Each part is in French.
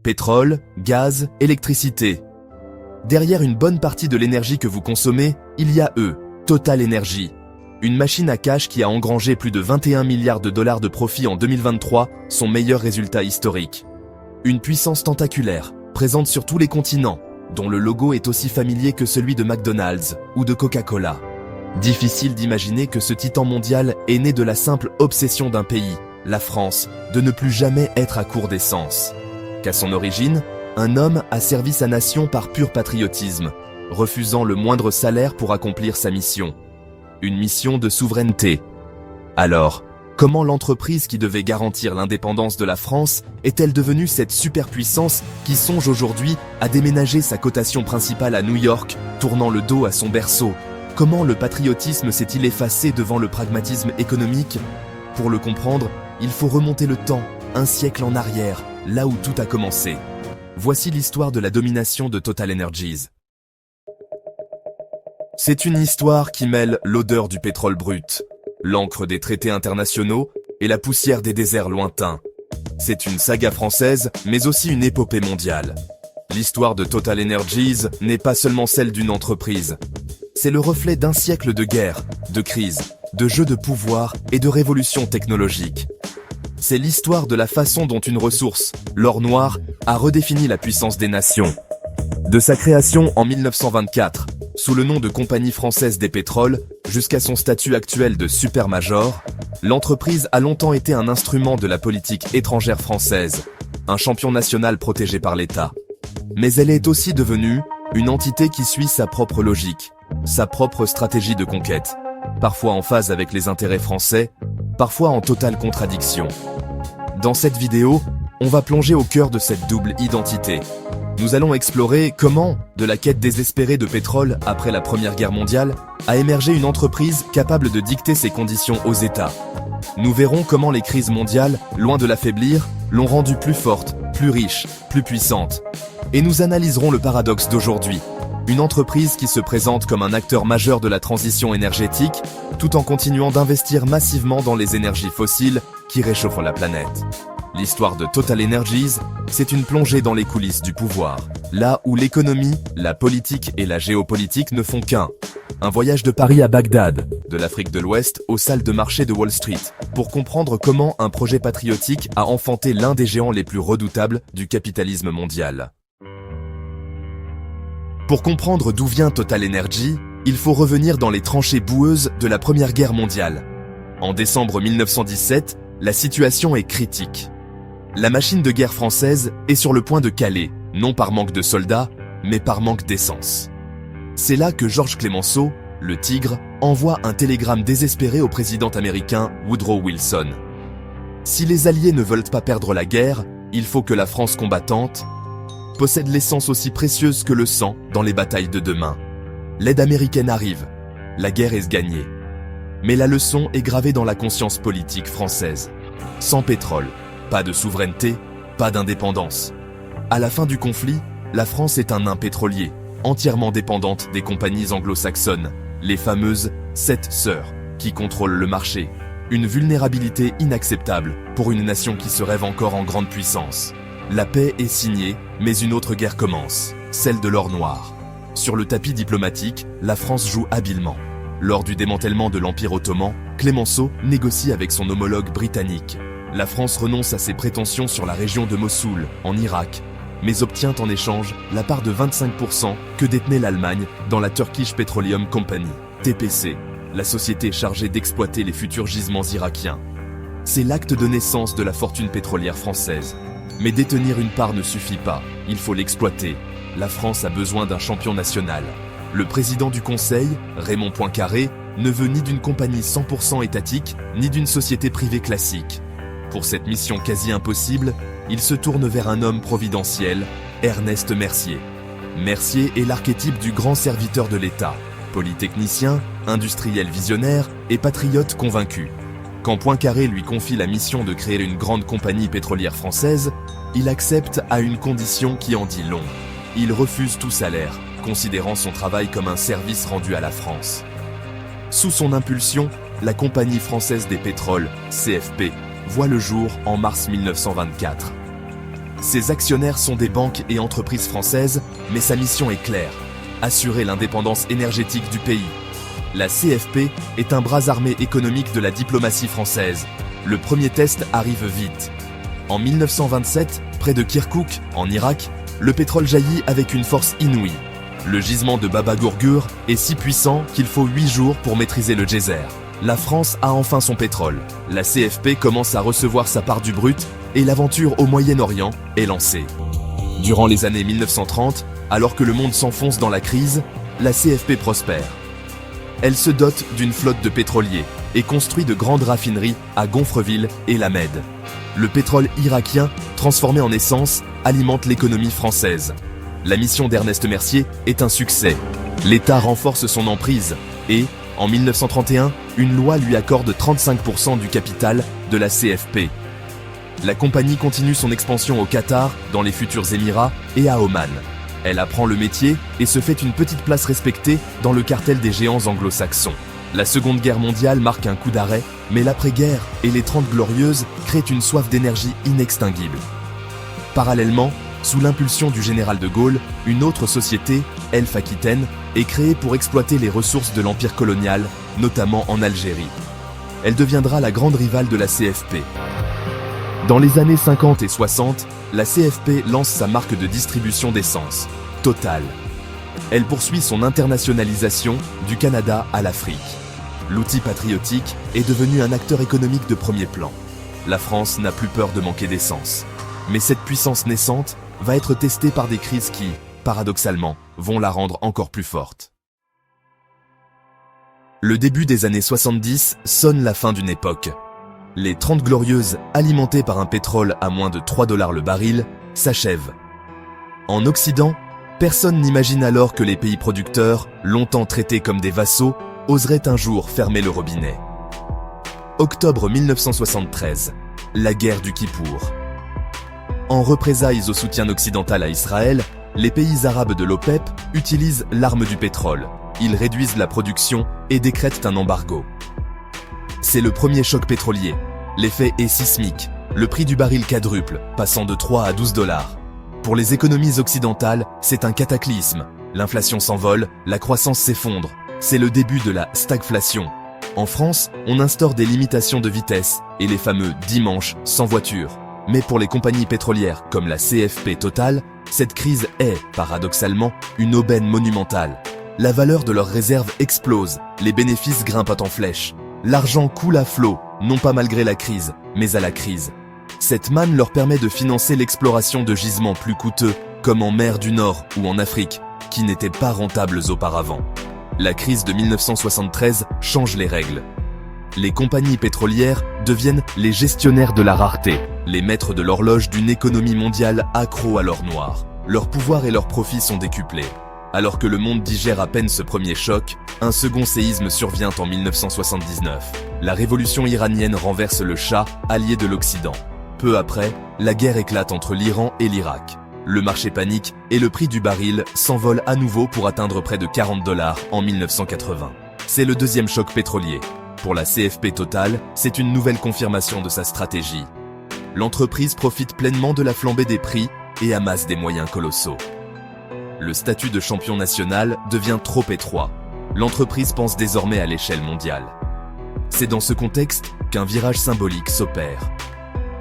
Pétrole, gaz, électricité. Derrière une bonne partie de l'énergie que vous consommez, il y a Total Energy. Une machine à cash qui a engrangé plus de 21 milliards de dollars de profit en 2023, son meilleur résultat historique. Une puissance tentaculaire, présente sur tous les continents, dont le logo est aussi familier que celui de McDonald's ou de Coca-Cola. Difficile d'imaginer que ce titan mondial est né de la simple obsession d'un pays, la France, de ne plus jamais être à court d'essence. Qu'à son origine, un homme a servi sa nation par pur patriotisme, refusant le moindre salaire pour accomplir sa mission. Une mission de souveraineté. Alors, comment l'entreprise qui devait garantir l'indépendance de la France est-elle devenue cette superpuissance qui songe aujourd'hui à déménager sa cotation principale à New York, tournant le dos à son berceau? Comment le patriotisme s'est-il effacé devant le pragmatisme économique? Pour le comprendre, il faut remonter le temps, un siècle en arrière, là où tout a commencé. Voici l'histoire de la domination de Total Energies. C'est une histoire qui mêle l'odeur du pétrole brut, l'encre des traités internationaux et la poussière des déserts lointains. C'est une saga française, mais aussi une épopée mondiale. L'histoire de Total Energies n'est pas seulement celle d'une entreprise. C'est le reflet d'un siècle de guerre, de crise, de jeux de pouvoir et de révolutions technologiques. C'est l'histoire de la façon dont une ressource, l'or noir, a redéfini la puissance des nations. De sa création en 1924, sous le nom de Compagnie française des pétroles, jusqu'à son statut actuel de supermajor, l'entreprise a longtemps été un instrument de la politique étrangère française, un champion national protégé par l'État. Mais elle est aussi devenue une entité qui suit sa propre logique, sa propre stratégie de conquête, parfois en phase avec les intérêts français, parfois en totale contradiction. Dans cette vidéo, on va plonger au cœur de cette double identité. Nous allons explorer comment, de la quête désespérée de pétrole après la Première Guerre mondiale, a émergé une entreprise capable de dicter ses conditions aux États. Nous verrons comment les crises mondiales, loin de l'affaiblir, l'ont rendue plus forte, plus riche, plus puissante. Et nous analyserons le paradoxe d'aujourd'hui. Une entreprise qui se présente comme un acteur majeur de la transition énergétique, tout en continuant d'investir massivement dans les énergies fossiles qui réchauffent la planète. L'histoire de Total Energies, c'est une plongée dans les coulisses du pouvoir, là où l'économie, la politique et la géopolitique ne font qu'un. Un voyage de Paris à Bagdad, de l'Afrique de l'Ouest aux salles de marché de Wall Street, pour comprendre comment un projet patriotique a enfanté l'un des géants les plus redoutables du capitalisme mondial. Pour comprendre d'où vient Total Energy, il faut revenir dans les tranchées boueuses de la Première Guerre mondiale. En décembre 1917, la situation est critique. La machine de guerre française est sur le point de caler, non par manque de soldats, mais par manque d'essence. C'est là que Georges Clemenceau, le Tigre, envoie un télégramme désespéré au président américain Woodrow Wilson. Si les Alliés ne veulent pas perdre la guerre, il faut que la France combattante possède l'essence aussi précieuse que le sang dans les batailles de demain. L'aide américaine arrive, la guerre est gagnée. Mais la leçon est gravée dans la conscience politique française. Sans pétrole, pas de souveraineté, pas d'indépendance. À la fin du conflit, la France est un nain pétrolier, entièrement dépendante des compagnies anglo-saxonnes, les fameuses 7 sœurs, qui contrôlent le marché. Une vulnérabilité inacceptable pour une nation qui se rêve encore en grande puissance. La paix est signée, mais une autre guerre commence, celle de l'or noir. Sur le tapis diplomatique, la France joue habilement. Lors du démantèlement de l'Empire ottoman, Clemenceau négocie avec son homologue britannique. La France renonce à ses prétentions sur la région de Mossoul, en Irak, mais obtient en échange la part de 25% que détenait l'Allemagne dans la Turkish Petroleum Company, TPC, la société chargée d'exploiter les futurs gisements irakiens. C'est l'acte de naissance de la fortune pétrolière française. Mais détenir une part ne suffit pas, il faut l'exploiter. La France a besoin d'un champion national. Le président du Conseil, Raymond Poincaré, ne veut ni d'une compagnie 100% étatique, ni d'une société privée classique. Pour cette mission quasi impossible, il se tourne vers un homme providentiel, Ernest Mercier. Mercier est l'archétype du grand serviteur de l'État, polytechnicien, industriel visionnaire et patriote convaincu. Quand Poincaré lui confie la mission de créer une grande compagnie pétrolière française, il accepte à une condition qui en dit long. Il refuse tout salaire, considérant son travail comme un service rendu à la France. Sous son impulsion, la Compagnie française des pétroles, CFP, voit le jour en mars 1924. Ses actionnaires sont des banques et entreprises françaises, mais sa mission est claire, assurer l'indépendance énergétique du pays. La CFP est un bras armé économique de la diplomatie française. Le premier test arrive vite. En 1927, près de Kirkouk, en Irak, le pétrole jaillit avec une force inouïe. Le gisement de Baba Gourgur est si puissant qu'il faut 8 jours pour maîtriser le geyser. La France a enfin son pétrole. La CFP commence à recevoir sa part du brut et l'aventure au Moyen-Orient est lancée. Durant les années 1930, alors que le monde s'enfonce dans la crise, la CFP prospère. Elle se dote d'une flotte de pétroliers et construit de grandes raffineries à Gonfreville et La Mède. Le pétrole irakien, transformé en essence, alimente l'économie française. La mission d'Ernest Mercier est un succès. L'État renforce son emprise et, en 1931, une loi lui accorde 35% du capital de la CFP. La compagnie continue son expansion au Qatar, dans les futurs Émirats et à Oman. Elle apprend le métier et se fait une petite place respectée dans le cartel des géants anglo-saxons. La Seconde Guerre mondiale marque un coup d'arrêt, mais l'après-guerre et les 30 Glorieuses créent une soif d'énergie inextinguible. Parallèlement, sous l'impulsion du général de Gaulle, une autre société, Elf Aquitaine, est créée pour exploiter les ressources de l'empire colonial, notamment en Algérie. Elle deviendra la grande rivale de la CFP. Dans les années 50 et 60, la CFP lance sa marque de distribution d'essence, Total. Elle poursuit son internationalisation du Canada à l'Afrique. L'outil patriotique est devenu un acteur économique de premier plan. La France n'a plus peur de manquer d'essence. Mais cette puissance naissante va être testée par des crises qui, paradoxalement, vont la rendre encore plus forte. Le début des années 70 sonne la fin d'une époque. Les 30 Glorieuses, alimentées par un pétrole à moins de 3 $ le baril, s'achèvent. En Occident, personne n'imagine alors que les pays producteurs, longtemps traités comme des vassaux, oseraient un jour fermer le robinet. Octobre 1973, la guerre du Kippour. En représailles au soutien occidental à Israël, les pays arabes de l'OPEP utilisent l'arme du pétrole. Ils réduisent la production et décrètent un embargo. C'est le premier choc pétrolier. L'effet est sismique. Le prix du baril quadruple, passant de 3 à 12 $. Pour les économies occidentales, c'est un cataclysme. L'inflation s'envole, la croissance s'effondre. C'est le début de la stagflation. En France, on instaure des limitations de vitesse et les fameux dimanches sans voiture. Mais pour les compagnies pétrolières comme la CFP Total, cette crise est, paradoxalement, une aubaine monumentale. La valeur de leurs réserves explose, les bénéfices grimpent en flèche. L'argent coule à flot, non pas malgré la crise, mais à la crise. Cette manne leur permet de financer l'exploration de gisements plus coûteux, comme en mer du Nord ou en Afrique, qui n'étaient pas rentables auparavant. La crise de 1973 change les règles. Les compagnies pétrolières deviennent les gestionnaires de la rareté, les maîtres de l'horloge d'une économie mondiale accro à l'or noir. Leur pouvoir et leurs profits sont décuplés. Alors que le monde digère à peine ce premier choc, un second séisme survient en 1979. La révolution iranienne renverse le Shah, allié de l'Occident. Peu après, la guerre éclate entre l'Iran et l'Irak. Le marché panique et le prix du baril s'envole à nouveau pour atteindre près de 40 $ en 1980. C'est le deuxième choc pétrolier. Pour la CFP Total, c'est une nouvelle confirmation de sa stratégie. L'entreprise profite pleinement de la flambée des prix et amasse des moyens colossaux. Le statut de champion national devient trop étroit. L'entreprise pense désormais à l'échelle mondiale. C'est dans ce contexte qu'un virage symbolique s'opère.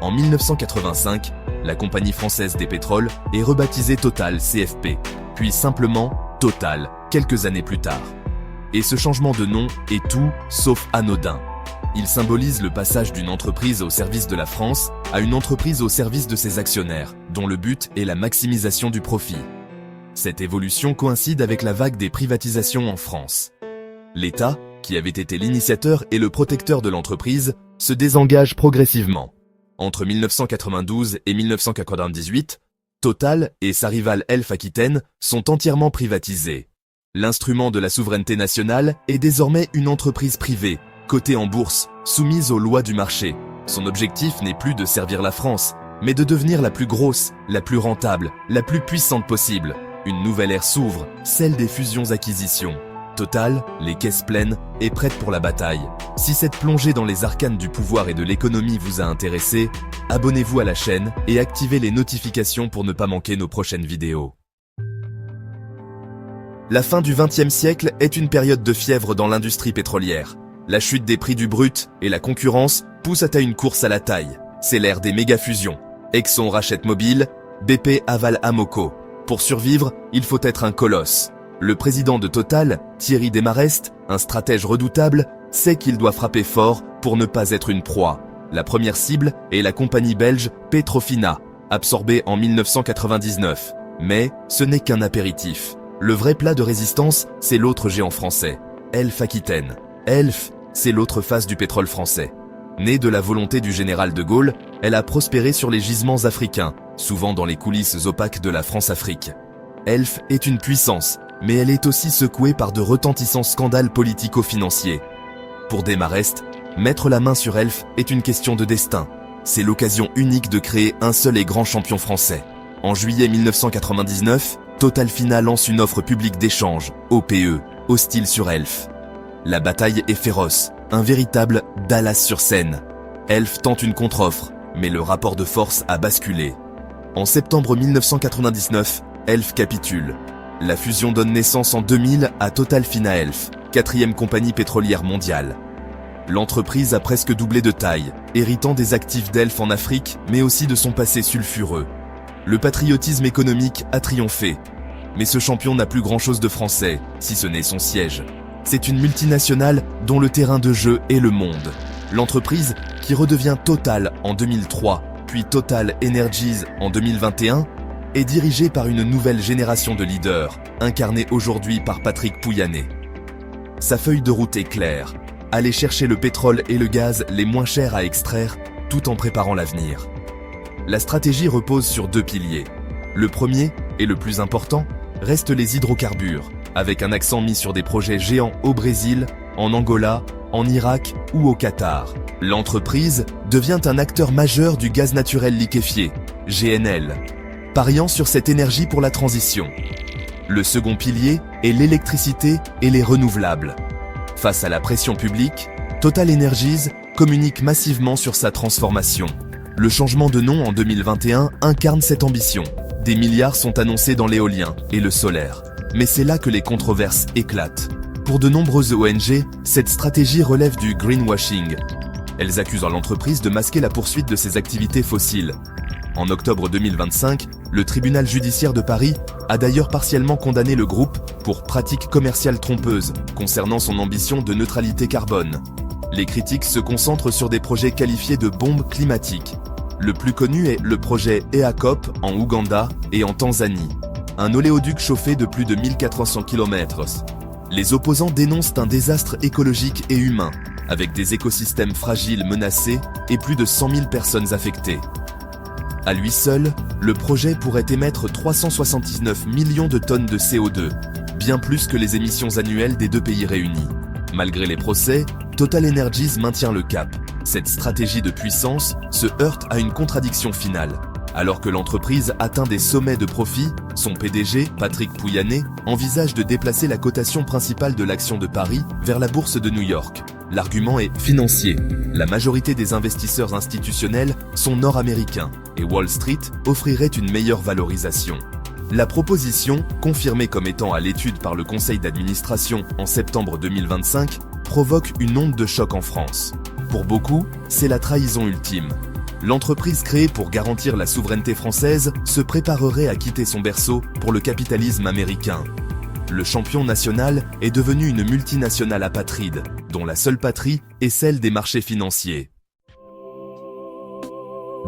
En 1985, la compagnie française des pétroles est rebaptisée Total CFP, puis simplement Total quelques années plus tard. Et ce changement de nom est tout sauf anodin. Il symbolise le passage d'une entreprise au service de la France à une entreprise au service de ses actionnaires, dont le but est la maximisation du profit. Cette évolution coïncide avec la vague des privatisations en France. L'État, qui avait été l'initiateur et le protecteur de l'entreprise, se désengage progressivement. Entre 1992 et 1998, Total et sa rivale Elf Aquitaine sont entièrement privatisés. L'instrument de la souveraineté nationale est désormais une entreprise privée, cotée en bourse, soumise aux lois du marché. Son objectif n'est plus de servir la France, mais de devenir la plus grosse, la plus rentable, la plus puissante possible. Une nouvelle ère s'ouvre, celle des fusions-acquisitions. Total, les caisses pleines, est prête pour la bataille. Si cette plongée dans les arcanes du pouvoir et de l'économie vous a intéressé, abonnez-vous à la chaîne et activez les notifications pour ne pas manquer nos prochaines vidéos. La fin du XXe siècle est une période de fièvre dans l'industrie pétrolière. La chute des prix du brut et la concurrence poussent à une course à la taille. C'est l'ère des méga-fusions. Exxon rachète Mobil, BP avale Amoco. Pour survivre, il faut être un colosse. Le président de Total, Thierry Desmarest, un stratège redoutable, sait qu'il doit frapper fort pour ne pas être une proie. La première cible est la compagnie belge Petrofina, absorbée en 1999. Mais ce n'est qu'un apéritif. Le vrai plat de résistance, c'est l'autre géant français, Elf Aquitaine. Elf, c'est l'autre face du pétrole français. Née de la volonté du général de Gaulle, elle a prospéré sur les gisements africains, souvent dans les coulisses opaques de la France-Afrique. Elf est une puissance, mais elle est aussi secouée par de retentissants scandales politico-financiers. Pour Desmarest, mettre la main sur Elf est une question de destin. C'est l'occasion unique de créer un seul et grand champion français. En juillet 1999, Totalfina lance une offre publique d'échange, OPE, hostile sur Elf. La bataille est féroce, un véritable Dallas sur Seine. Elf tente une contre-offre, mais le rapport de force a basculé. En septembre 1999, Elf capitule. La fusion donne naissance en 2000 à Totalfina Elf, quatrième compagnie pétrolière mondiale. L'entreprise a presque doublé de taille, héritant des actifs d'Elf en Afrique, mais aussi de son passé sulfureux. Le patriotisme économique a triomphé. Mais ce champion n'a plus grand-chose de français, si ce n'est son siège. C'est une multinationale dont le terrain de jeu est le monde. L'entreprise, qui redevient Total en 2003, puis Total Energies en 2021, est dirigée par une nouvelle génération de leaders, incarnée aujourd'hui par Patrick Pouyanné. Sa feuille de route est claire, aller chercher le pétrole et le gaz les moins chers à extraire, tout en préparant l'avenir. La stratégie repose sur deux piliers. Le premier, et le plus important, reste les hydrocarbures, avec un accent mis sur des projets géants au Brésil, en Angola, en Irak ou au Qatar. L'entreprise devient un acteur majeur du gaz naturel liquéfié, GNL, pariant sur cette énergie pour la transition. Le second pilier est l'électricité et les renouvelables. Face à la pression publique, Total Energies communique massivement sur sa transformation. Le changement de nom en 2021 incarne cette ambition. Des milliards sont annoncés dans l'éolien et le solaire. Mais c'est là que les controverses éclatent. Pour de nombreuses ONG, cette stratégie relève du greenwashing. Elles accusent l'entreprise de masquer la poursuite de ses activités fossiles. En octobre 2025, le tribunal judiciaire de Paris a d'ailleurs partiellement condamné le groupe pour pratiques commerciales trompeuses concernant son ambition de neutralité carbone. Les critiques se concentrent sur des projets qualifiés de bombes climatiques. Le plus connu est le projet EACOP en Ouganda et en Tanzanie, un oléoduc chauffé de plus de 1400 km. Les opposants dénoncent un désastre écologique et humain, avec des écosystèmes fragiles menacés et plus de 100 000 personnes affectées. À lui seul, le projet pourrait émettre 379 millions de tonnes de CO2, bien plus que les émissions annuelles des deux pays réunis. Malgré les procès, Total Energies maintient le cap. Cette stratégie de puissance se heurte à une contradiction finale. Alors que l'entreprise atteint des sommets de profit, son PDG, Patrick Pouyanné, envisage de déplacer la cotation principale de l'action de Paris vers la bourse de New York. L'argument est financier. La majorité des investisseurs institutionnels sont nord-américains et Wall Street offrirait une meilleure valorisation. La proposition, confirmée comme étant à l'étude par le conseil d'administration en septembre 2025, provoque une onde de choc en France. Pour beaucoup, c'est la trahison ultime. L'entreprise créée pour garantir la souveraineté française se préparerait à quitter son berceau pour le capitalisme américain. Le champion national est devenu une multinationale apatride, dont la seule patrie est celle des marchés financiers.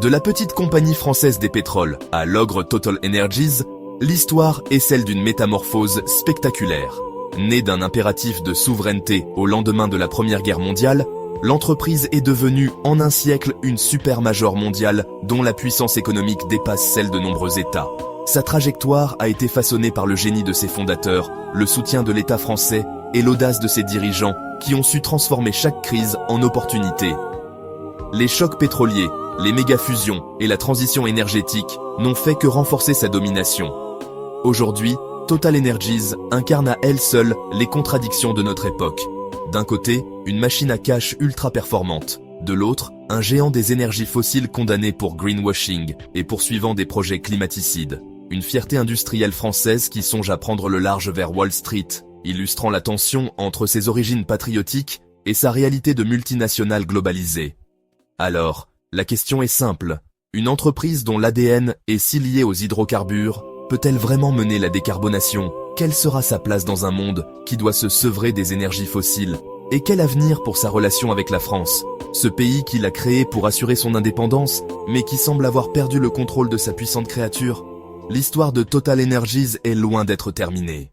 De la petite compagnie française des pétroles à l'ogre Total Energies, l'histoire est celle d'une métamorphose spectaculaire. Née d'un impératif de souveraineté au lendemain de la Première Guerre mondiale, l'entreprise est devenue en un siècle une supermajor mondiale dont la puissance économique dépasse celle de nombreux États. Sa trajectoire a été façonnée par le génie de ses fondateurs, le soutien de l'État français et l'audace de ses dirigeants qui ont su transformer chaque crise en opportunité. Les chocs pétroliers, les méga-fusions et la transition énergétique n'ont fait que renforcer sa domination. Aujourd'hui, Total Energies incarne à elle seule les contradictions de notre époque. D'un côté, une machine à cash ultra performante. De l'autre, un géant des énergies fossiles condamné pour greenwashing et poursuivant des projets climaticides. Une fierté industrielle française qui songe à prendre le large vers Wall Street, illustrant la tension entre ses origines patriotiques et sa réalité de multinationale globalisée. Alors, la question est simple. Une entreprise dont l'ADN est si lié aux hydrocarbures, peut-elle vraiment mener la décarbonation? Quelle sera sa place dans un monde qui doit se sevrer des énergies fossiles? Et quel avenir pour sa relation avec la France? Ce pays qu'il a créé pour assurer son indépendance, mais qui semble avoir perdu le contrôle de sa puissante créature? L'histoire de Total Energies est loin d'être terminée.